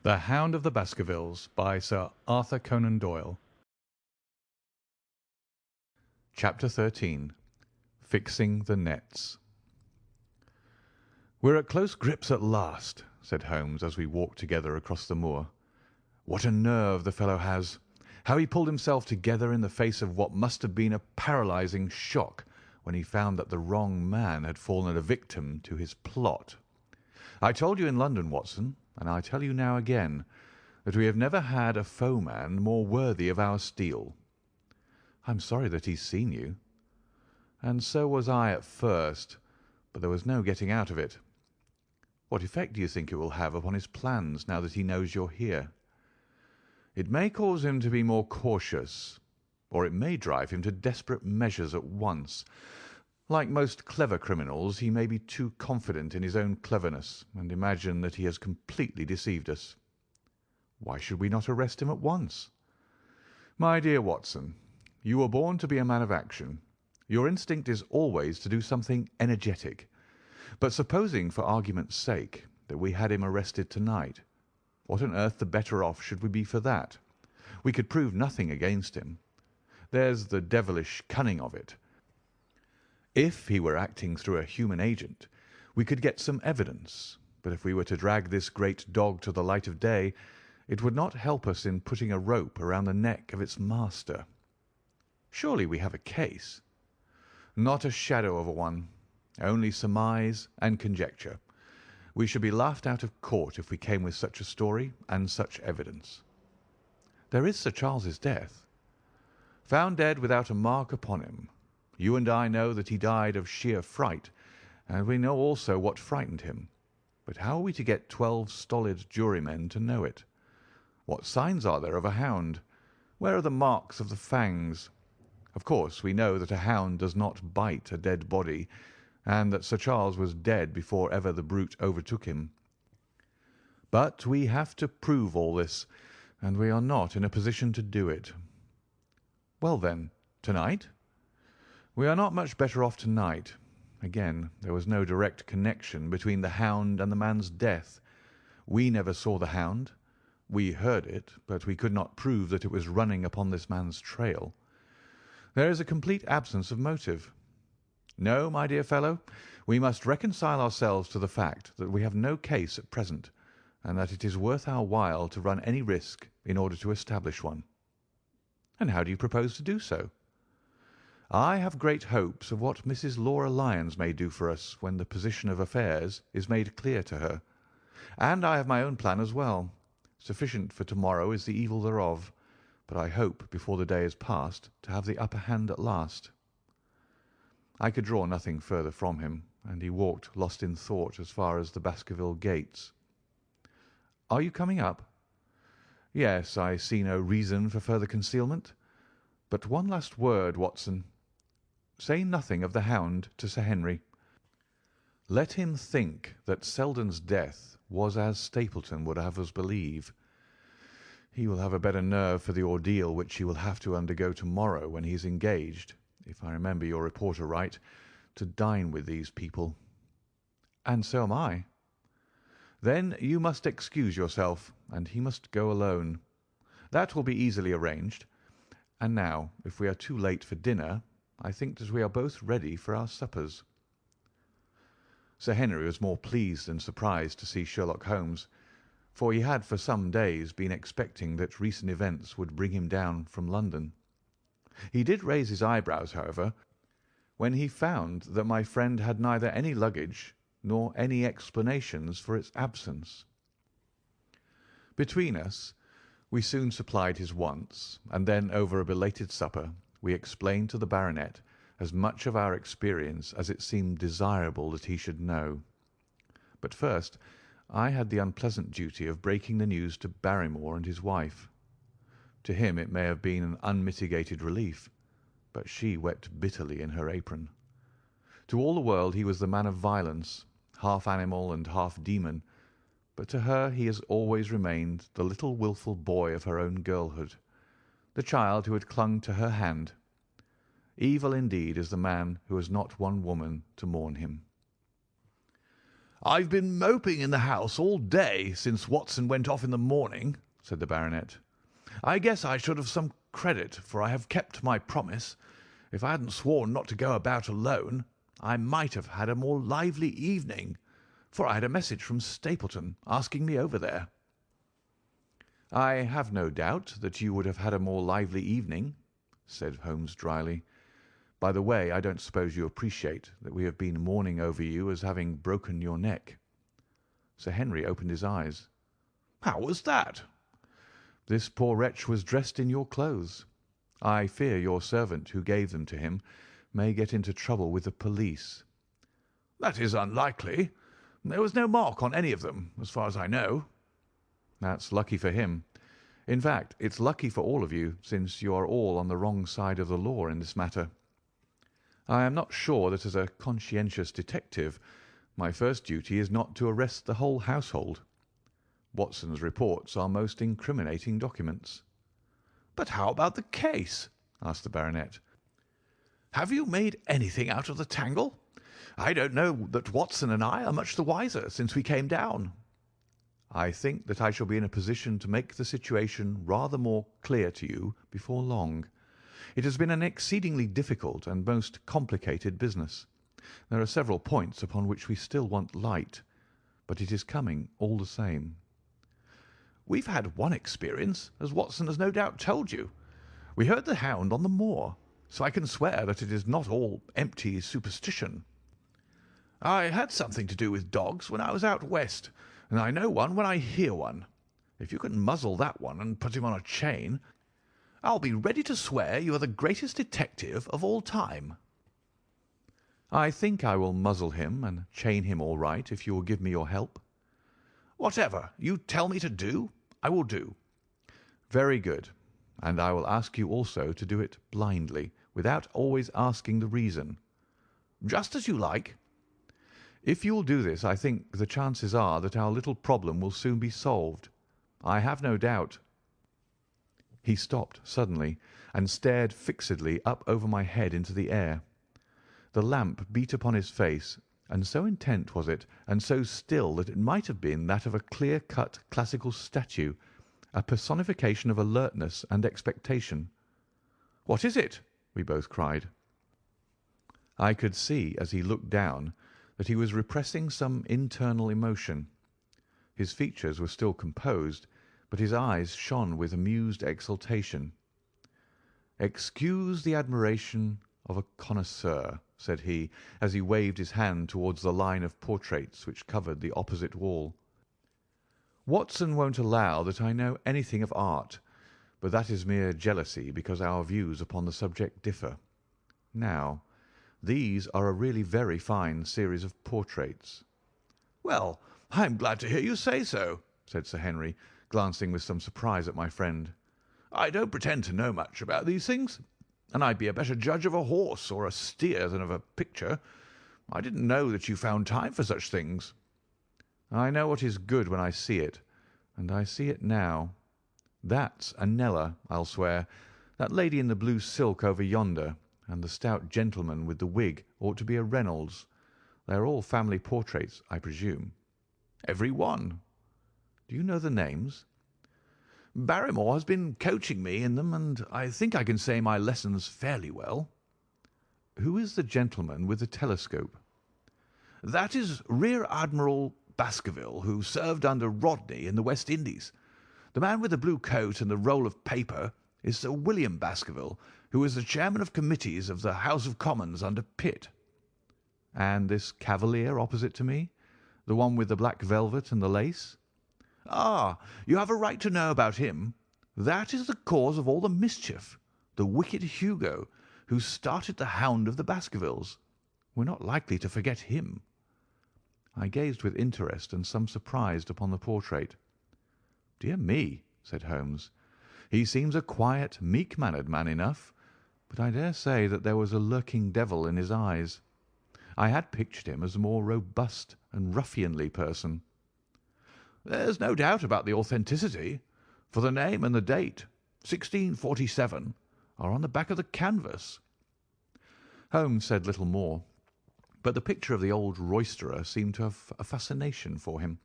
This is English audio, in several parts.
The Hound of the Baskervilles by Sir Arthur Conan Doyle. Chapter 13. Fixing the Nets. "We're at close grips at last," said Holmes as we walked together across the moor. "What a nerve the fellow has! How he pulled himself together in the face of what must have been a paralysing shock when he found that the wrong man had fallen a victim to his plot. I told you in London, Watson, and I tell you now again, that we have never had a foeman more worthy of our steel. I'm sorry that he's seen you. And so was I at first, but there was no getting out of it. What effect do you think it will have upon his plans now that he knows you're here? It may cause him to be more cautious, or it may drive him to desperate measures at once. Like most clever criminals, he may be too confident in his own cleverness and imagine that he has completely deceived us. Why should we not arrest him at once? My dear Watson, you were born to be a man of action. Your instinct is always to do something energetic. But supposing, for argument's sake, that we had him arrested tonight, what on earth the better off should we be for that? We could prove nothing against him. There's the devilish cunning of it. If he were acting through a human agent, we could get some evidence, but if we were to drag this great dog to the light of day, it would not help us in putting a rope around the neck of its master. Surely we have a case? Not a shadow of a one, only surmise and conjecture. We should be laughed out of court if we came with such a story and such evidence. There is Sir Charles's death. Found dead without a mark upon him. You and I know that he died of sheer fright, and we know also what frightened him. But how are we to get 12 stolid jurymen to know it? What signs are there of a hound? Where are the marks of the fangs? Of course, we know that a hound does not bite a dead body, and that Sir Charles was dead before ever the brute overtook him. But we have to prove all this, and we are not in a position to do it. Well then, tonight? We are not much better off tonight. Again, there was no direct connection between the hound and the man's death. We never saw the hound. We heard it, but we could not prove that it was running upon this man's trail. There is a complete absence of motive. No, my dear fellow, we must reconcile ourselves to the fact that we have no case at present, and that it is worth our while to run any risk in order to establish one. And how do you propose to do so? I have great hopes of what Mrs. Laura Lyons may do for us when the position of affairs is made clear to her. And I have my own plan as well. Sufficient for tomorrow is the evil thereof, but I hope before the day is past to have the upper hand at last." I could draw nothing further from him, and he walked lost in thought as far as the Baskerville gates. "Are you coming up?" "Yes, I see no reason for further concealment. But one last word, Watson. Say nothing of the hound to Sir Henry. Let him think that Selden's death was as Stapleton would have us believe. He will have a better nerve for the ordeal which he will have to undergo tomorrow when he is engaged, if I remember your reporter right, to dine with these people." "And so am I." "Then you must excuse yourself, and he must go alone. That will be easily arranged. And now, if we are too late for dinner, I think that we are both ready for our suppers." Sir Henry was more pleased than surprised to see Sherlock Holmes, for he had for some days been expecting that recent events would bring him down from London. He did raise his eyebrows, however, when he found that my friend had neither any luggage nor any explanations for its absence. Between us, we soon supplied his wants, and then over a belated supper we explained to the baronet as much of our experience as it seemed desirable that he should know. But first I had the unpleasant duty of breaking the news to Barrymore and his wife. To him it may have been an unmitigated relief, but she wept bitterly in her apron. To all the world he was the man of violence, half animal and half demon, but to her he has always remained the little wilful boy of her own girlhood, the child who had clung to her hand. Evil indeed is the man who has not one woman to mourn him. "I've been moping in the house all day since Watson went off in the morning," said the baronet. "I guess I should have some credit, for I have kept my promise. If I hadn't sworn not to go about alone, I might have had a more lively evening, for I had a message from Stapleton asking me over there." "I have no doubt that you would have had a more lively evening," said Holmes dryly. "By the way, I don't suppose you appreciate that we have been mourning over you as having broken your neck." Sir Henry opened his eyes. "How was that?" "This poor wretch was dressed in your clothes. I fear your servant, who gave them to him, may get into trouble with the police." "That is unlikely. There was no mark on any of them, as far as I know." "That's lucky for him. In fact, it's lucky for all of you, since you are all on the wrong side of the law in this matter. I am not sure that as a conscientious detective my first duty is not to arrest the whole household. Watson's reports are most incriminating documents." "But how about the case?" asked the baronet. "Have you made anything out of the tangle? I don't know that Watson and I are much the wiser since we came down." "I think that I shall be in a position to make the situation rather more clear to you before long. It has been an exceedingly difficult and most complicated business. There are several points upon which we still want light, but it is coming all the same." "We've had one experience, as Watson has no doubt told you. We heard the hound on the moor, so I can swear that it is not all empty superstition. I had something to do with dogs when I was out west, and I know one when I hear one. If you can muzzle that one and put him on a chain, I'll be ready to swear you are the greatest detective of all time." "I think I will muzzle him and chain him all right, if you will give me your help." "Whatever you tell me to do, I will do." "Very good. And I will ask you also to do it blindly, without always asking the reason." "Just as you like." "If you will do this, I think the chances are that our little problem will soon be solved. I have no doubt—" He stopped suddenly and stared fixedly up over my head into the air. The lamp beat upon his face, and so intent was it and so still that it might have been that of a clear-cut classical statue, a personification of alertness and expectation. "What is it?" we both cried. I could see, as he looked down, that he was repressing some internal emotion. His features were still composed, but his eyes shone with amused exultation. "Excuse the admiration of a connoisseur," said he, as he waved his hand towards the line of portraits which covered the opposite wall. "Watson won't allow that I know anything of art, but that is mere jealousy because our views upon the subject differ. Now, these are a really very fine series of portraits." "Well, I am glad to hear you say so," said Sir Henry, glancing with some surprise at my friend. "I don't pretend to know much about these things, and I'd be a better judge of a horse or a steer than of a picture. I didn't know that you found time for such things." "I know what is good when I see it, and I see it now. That's a Kneller, I'll swear. That lady in the blue silk over yonder, and the stout gentleman with the wig ought to be a Reynolds. They are all family portraits, I presume." "Every one." "Do you know the names?" "Barrymore has been coaching me in them, and I think I can say my lessons fairly well." "Who is the gentleman with the telescope?" "That is Rear Admiral Baskerville, who served under Rodney in the West Indies. The man with the blue coat and the roll of paper is Sir William Baskerville, who was the chairman of committees of the House of Commons under Pitt." "And this cavalier opposite to me, the one with the black velvet and the lace?" "Ah, you have a right to know about him. That is the cause of all the mischief, the wicked Hugo, who started the Hound of the Baskervilles. We're not likely to forget him." I gazed with interest and some surprise upon the portrait. "Dear me," said Holmes, "he seems a quiet, meek-mannered man enough, but I dare say that there was a lurking devil in his eyes. I had pictured him as a more robust and ruffianly person." "There's no doubt about the authenticity, for the name and the date, 1647, are on the back of the canvas." Holmes said little more. But the picture of the old roisterer seemed to have a fascination for him,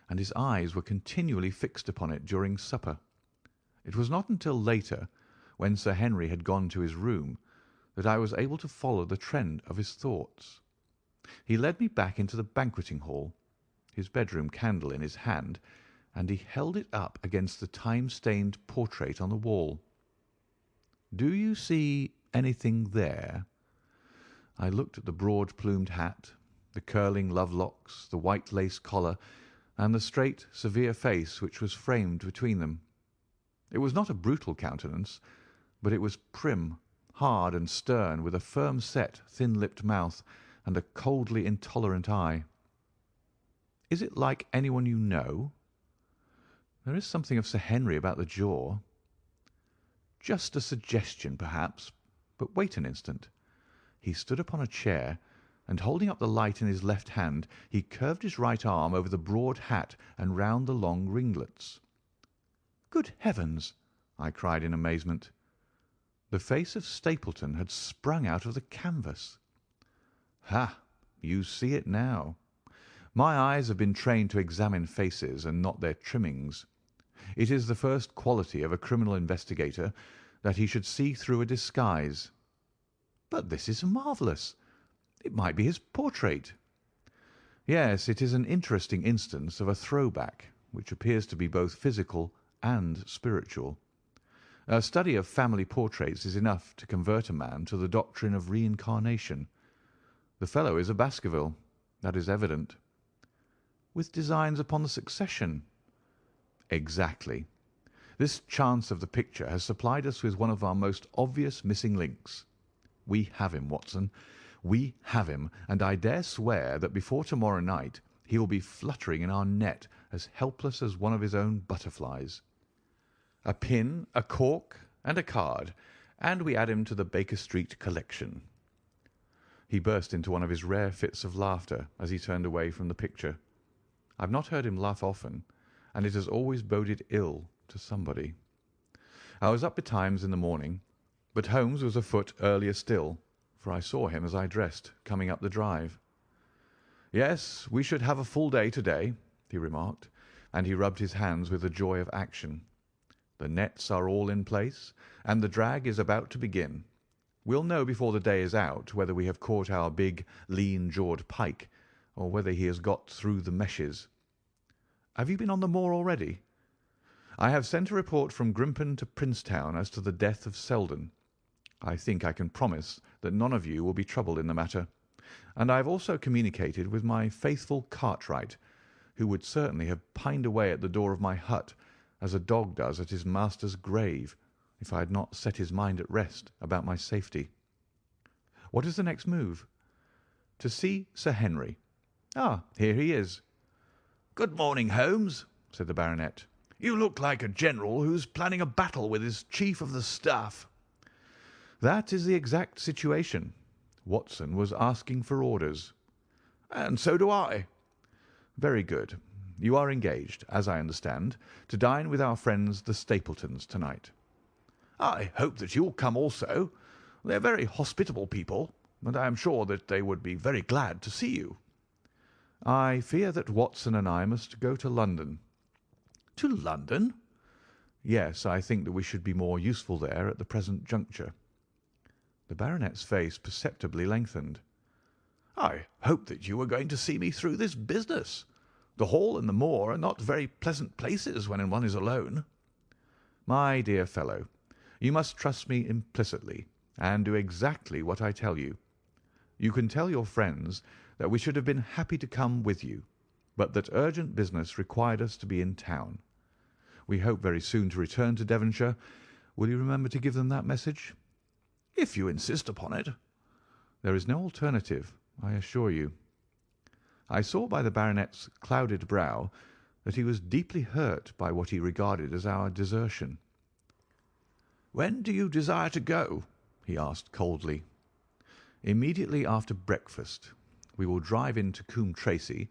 and his eyes were continually fixed upon it during supper. It was not until later, when Sir Henry had gone to his room, that I was able to follow the trend of his thoughts. He led me back into the banqueting hall, his bedroom candle in his hand, and he held it up against the time-stained portrait on the wall. "Do you see anything there?" I looked at the broad-plumed hat, the curling love-locks, the white lace collar, and the straight, severe face which was framed between them. It was not a brutal countenance, but it was prim, hard, and stern, with a firm-set, thin-lipped mouth and a coldly intolerant eye. "Is it like anyone you know?" "There is something of Sir Henry about the jaw." "Just a suggestion, perhaps. But wait an instant." He stood upon a chair, and holding up the light in his left hand, he curved his right arm over the broad hat and round the long ringlets. "Good heavens!" I cried in amazement. The face of Stapleton had sprung out of the canvas. "Ha! You see it now. My eyes have been trained to examine faces and not their trimmings. It is the first quality of a criminal investigator that he should see through a disguise. But this is marvellous. It might be his portrait." "Yes, it is an interesting instance of a throwback, which appears to be both physical and spiritual. A study of family portraits is enough to convert a man to the doctrine of reincarnation. The fellow is a Baskerville, that is evident." "With designs upon the succession?" "Exactly. This chance of the picture has supplied us with one of our most obvious missing links. We have him, Watson. We have him, and I dare swear that before to-morrow night he will be fluttering in our net as helpless as one of his own butterflies. A pin, a cork, and a card, and we add him to the Baker Street collection." He burst into one of his rare fits of laughter as he turned away from the picture. I've not heard him laugh often, and it has always boded ill to somebody. I was up betimes in the morning, but Holmes was afoot earlier still, for I saw him as I dressed, coming up the drive. "Yes, we should have a full day to-day," he remarked, and he rubbed his hands with the joy of action. "The nets are all in place, and the drag is about to begin. We'll know before the day is out whether we have caught our big, lean-jawed pike, or whether he has got through the meshes. Have you been on the moor already?" "I have sent a report from Grimpen to Princetown as to the death of Selden. I think I can promise that none of you will be troubled in the matter, and I have also communicated with my faithful Cartwright, who would certainly have pined away at the door of my hut as a dog does at his master's grave, if I had not set his mind at rest about my safety." "What is the next move?" "To see Sir Henry. Ah, here he is." "Good morning, Holmes," said the baronet. "You look like a general who's planning a battle with his chief of the staff." "That is the exact situation. Watson was asking for orders." "And so do I." "Very good. You are engaged, as I understand, to dine with our friends the Stapletons to-night." "I hope that you'll come also. They're very hospitable people, and I am sure that they would be very glad to see you." "I fear that Watson and I must go to London." "To London?" "Yes, I think that we should be more useful there at the present juncture." The baronet's face perceptibly lengthened. "I hoped that you were going to see me through this business. The Hall and the moor are not very pleasant places when one is alone." "My dear fellow, you must trust me implicitly, and do exactly what I tell you. You can tell your friends that we should have been happy to come with you, but that urgent business required us to be in town. We hope very soon to return to Devonshire. Will you remember to give them that message?" "If you insist upon it." "There is no alternative, I assure you." I saw by the baronet's clouded brow that he was deeply hurt by what he regarded as our desertion. "When do you desire to go?" he asked coldly. "Immediately after breakfast. We will drive into Coombe Tracey,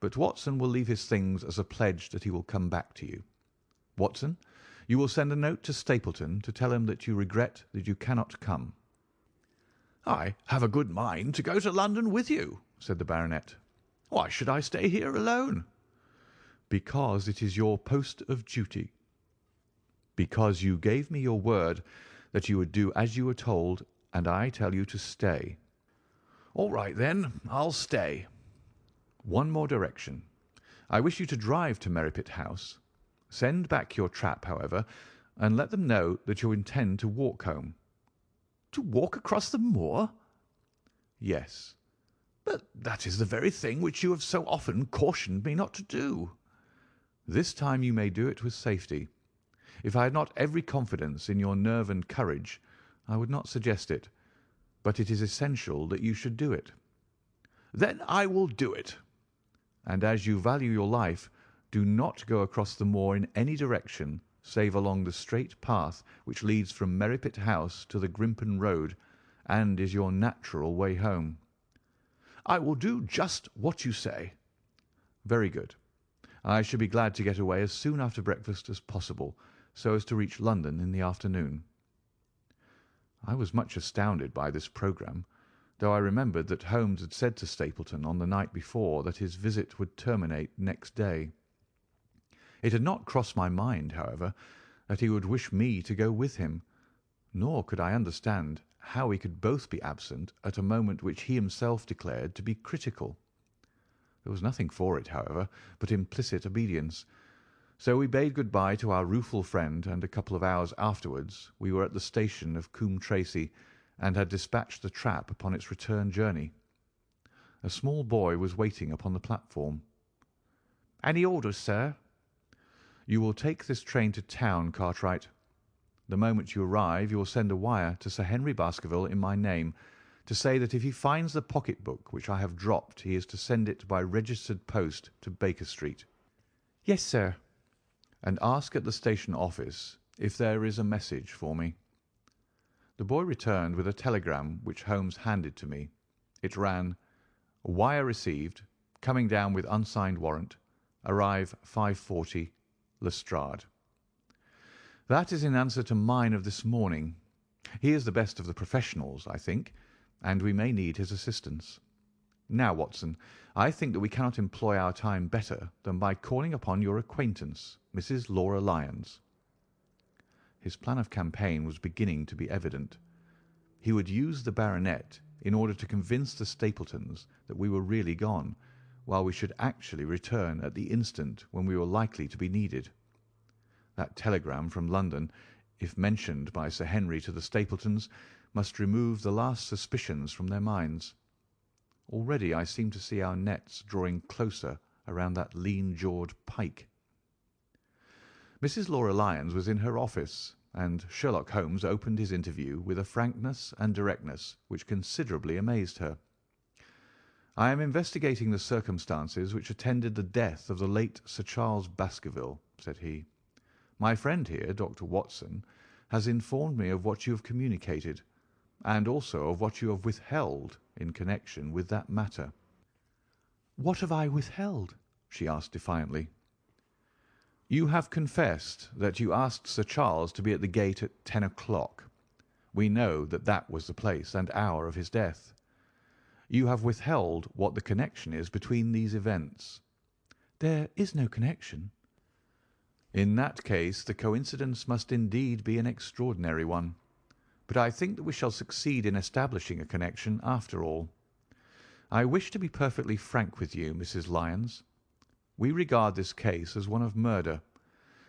but Watson will leave his things as a pledge that he will come back to you. Watson, you will send a note to Stapleton to tell him that you regret that you cannot come." "I have a good mind to go to London with you," said the baronet. "Why should I stay here alone?" "Because it is your post of duty. Because you gave me your word that you would do as you were told, and I tell you to stay." "All right, then, I'll stay." "One more direction. I wish you to drive to Merripit House. Send back your trap, however, and let them know that you intend to walk home." "To walk across the moor?" "Yes." "But that is the very thing which you have so often cautioned me not to do." "This time you may do it with safety. If I had not every confidence in your nerve and courage, I would not suggest it, but it is essential that you should do it." "Then I will do it." "And as you value your life, do not go across the moor in any direction save along the straight path which leads from Merripit House to the Grimpen Road, and is your natural way home." "I will do just what you say." "Very good. I should be glad to get away as soon after breakfast as possible, so as to reach London in the afternoon." I was much astounded by this programme, though I remembered that Holmes had said to Stapleton on the night before that his visit would terminate next day. It had not crossed my mind, however, that he would wish me to go with him, nor could I understand how we could both be absent at a moment which he himself declared to be critical. There was nothing for it, however, but implicit obedience, so we bade good-bye to our rueful friend, and a couple of hours afterwards we were at the station of Coombe Tracey, and had dispatched the trap upon its return journey. A small boy was waiting upon the platform. "Any orders, sir?" "You will take this train to town, Cartwright. The moment you arrive you will send a wire to Sir Henry Baskerville in my name, to say that if he finds the pocket-book which I have dropped he is to send it by registered post to Baker Street." "Yes, sir." "And ask at the station office if there is a message for me." The boy returned with a telegram which Holmes handed to me. It ran: "Wire received. Coming down with unsigned warrant. Arrive 5:40. Lestrade." "That is in answer to mine of this morning. He is the best of the professionals, I think, and we may need his assistance. Now, Watson, I think that we cannot employ our time better than by calling upon your acquaintance, Mrs. Laura Lyons." His plan of campaign was beginning to be evident. He would use the baronet in order to convince the Stapletons that we were really gone, while we should actually return at the instant when we were likely to be needed. That telegram from London, if mentioned by Sir Henry to the Stapletons, must remove the last suspicions from their minds. Already I seemed to see our nets drawing closer around that lean-jawed pike. Mrs. Laura Lyons was in her office, and Sherlock Holmes opened his interview with a frankness and directness which considerably amazed her. "I am investigating the circumstances which attended the death of the late Sir Charles Baskerville," said he. "My friend here, Dr. Watson, has informed me of what you have communicated, and also of what you have withheld in connection with that matter." "What have I withheld?" she asked defiantly. "You have confessed that you asked Sir Charles to be at the gate at 10 o'clock. We know that that was the place and hour of his death. You have withheld what the connection is between these events." "There is no connection." "In that case the coincidence must indeed be an extraordinary one. But I think that we shall succeed in establishing a connection after all. I wish to be perfectly frank with you, Mrs. Lyons. We regard this case as one of murder,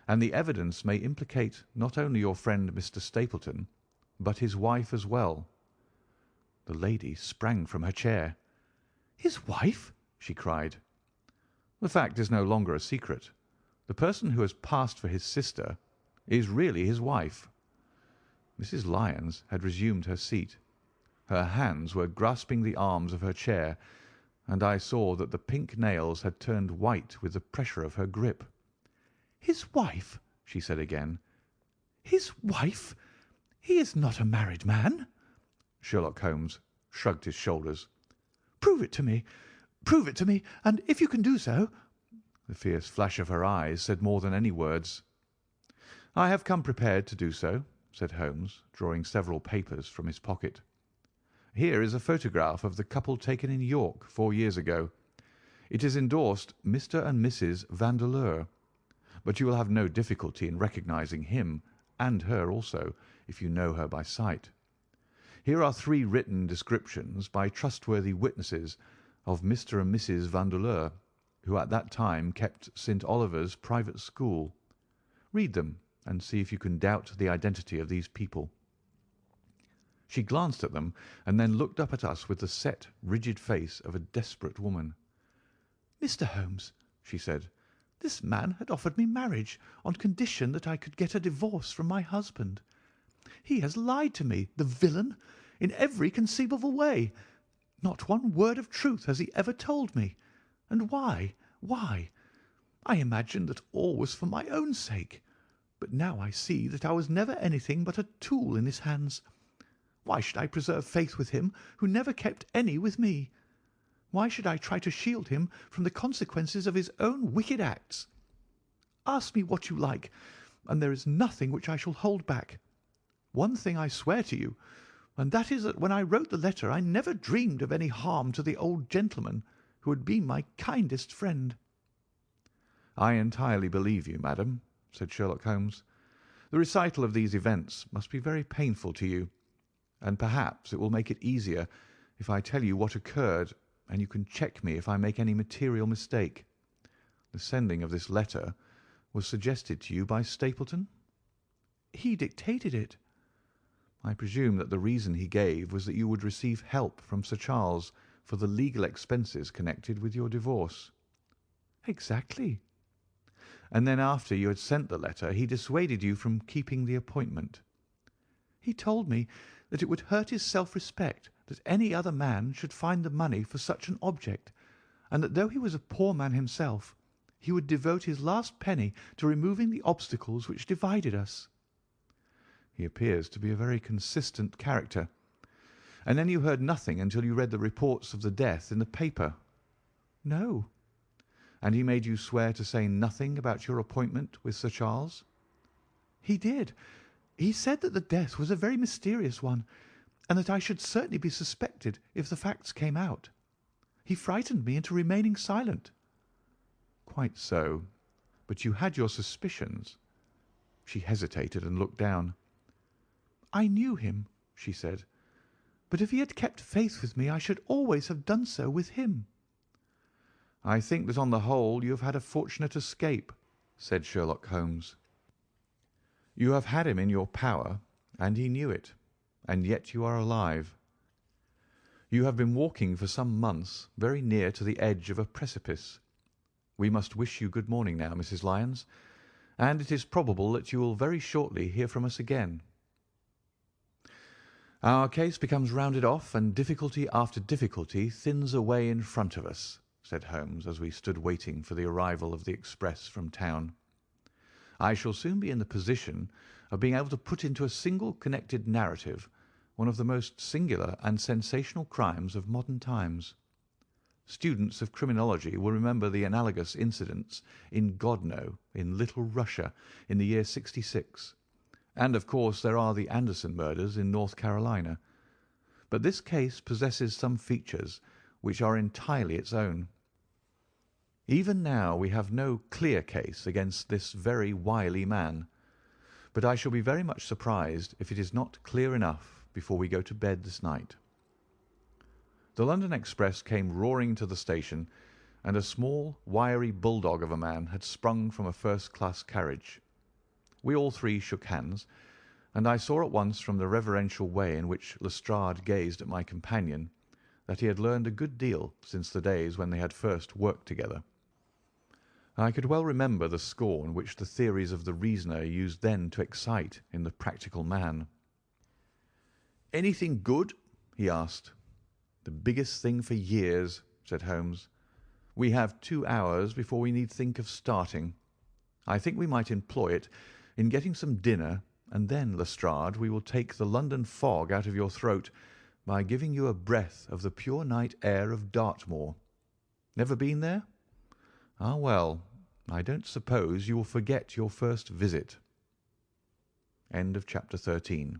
and the evidence may implicate not only your friend Mr. Stapleton, but his wife as well." The lady sprang from her chair. "His wife?" she cried. "The fact is no longer a secret. The person who has passed for his sister is really his wife." Mrs. Lyons had resumed her seat. Her hands were grasping the arms of her chair, and I saw that the pink nails had turned white with the pressure of her grip. "His wife?" she said again. "His wife? He is not a married man." Sherlock Holmes shrugged his shoulders. "Prove it to me. Prove it to me, and if you can do so—" The fierce flash of her eyes said more than any words. "I have come prepared to do so," said Holmes, drawing several papers from his pocket. Here is a photograph of the couple taken in York 4 years ago. It is endorsed Mr. and Mrs. Vandeleur, but you will have no difficulty in recognising him and her also, if you know her by sight. Here are 3 written descriptions by trustworthy witnesses of Mr. and Mrs. Vandeleur, who at that time kept St. Oliver's private school. Read them and see if you can doubt the identity of these people." She glanced at them and then looked up at us with the set, rigid face of a desperate woman. "Mr. Holmes," she said, "this man had offered me marriage on condition that I could get a divorce from my husband. He has lied to me, the villain, in every conceivable way. Not one word of truth has he ever told me. And why? Why? I imagined that all was for my own sake, but now I see that I was never anything but a tool in his hands. Why should I preserve faith with him who never kept any with me? Why should I try to shield him from the consequences of his own wicked acts? Ask me what you like, and there is nothing which I shall hold back. One thing I swear to you, and that is that when I wrote the letter I never dreamed of any harm to the old gentleman who had been my kindest friend." "I entirely believe you, madam," said Sherlock Holmes. "The recital of these events must be very painful to you, and perhaps it will make it easier if I tell you what occurred, and you can check me if I make any material mistake. The sending of this letter was suggested to you by Stapleton?" "He dictated it." "I presume that the reason he gave was that you would receive help from Sir Charles for the legal expenses connected with your divorce." "Exactly." "And then after you had sent the letter he dissuaded you from keeping the appointment?" "He told me that it would hurt his self-respect that any other man should find the money for such an object, and that though he was a poor man himself, he would devote his last penny to removing the obstacles which divided us." "He appears to be a very consistent character. And then you heard nothing until you read the reports of the death in the paper?" "No." "And he made you swear to say nothing about your appointment with Sir Charles?" "He did. He said that the death was a very mysterious one, and that I should certainly be suspected if the facts came out. He frightened me into remaining silent." "Quite so. But you had your suspicions." She hesitated and looked down. "I knew him," she said, "but if he had kept faith with me I should always have done so with him." "I think that on the whole you have had a fortunate escape," said Sherlock Holmes. "You have had him in your power, and he knew it, and yet you are alive. You have been walking for some months very near to the edge of a precipice. We must wish you good morning now, Mrs. Lyons, and it is probable that you will very shortly hear from us again." "Our case becomes rounded off, and difficulty after difficulty thins away in front of us," said Holmes, as we stood waiting for the arrival of the express from town. "I shall soon be in the position of being able to put into a single connected narrative one of the most singular and sensational crimes of modern times. Students of criminology will remember the analogous incidents in Godno, in Little Russia, in the year '66, and of course there are the Anderson murders in North Carolina. But this case possesses some features which are entirely its own. Even now we have no clear case against this very wily man, but I shall be very much surprised if it is not clear enough before we go to bed this night." The London express came roaring to the station, and a small, wiry bulldog of a man had sprung from a first-class carriage. We all 3 shook hands, and I saw at once from the reverential way in which Lestrade gazed at my companion that he had learned a good deal since the days when they had first worked together. I could well remember the scorn which the theories of the reasoner used then to excite in the practical man. "Anything good?" he asked. "The biggest thing for years," said Holmes. "We have 2 hours before we need think of starting. I think we might employ it in getting some dinner, and then, Lestrade, we will take the London fog out of your throat by giving you a breath of the pure night air of Dartmoor. Never been there? Ah, well, I don't suppose you will forget your first visit." End of chapter 13.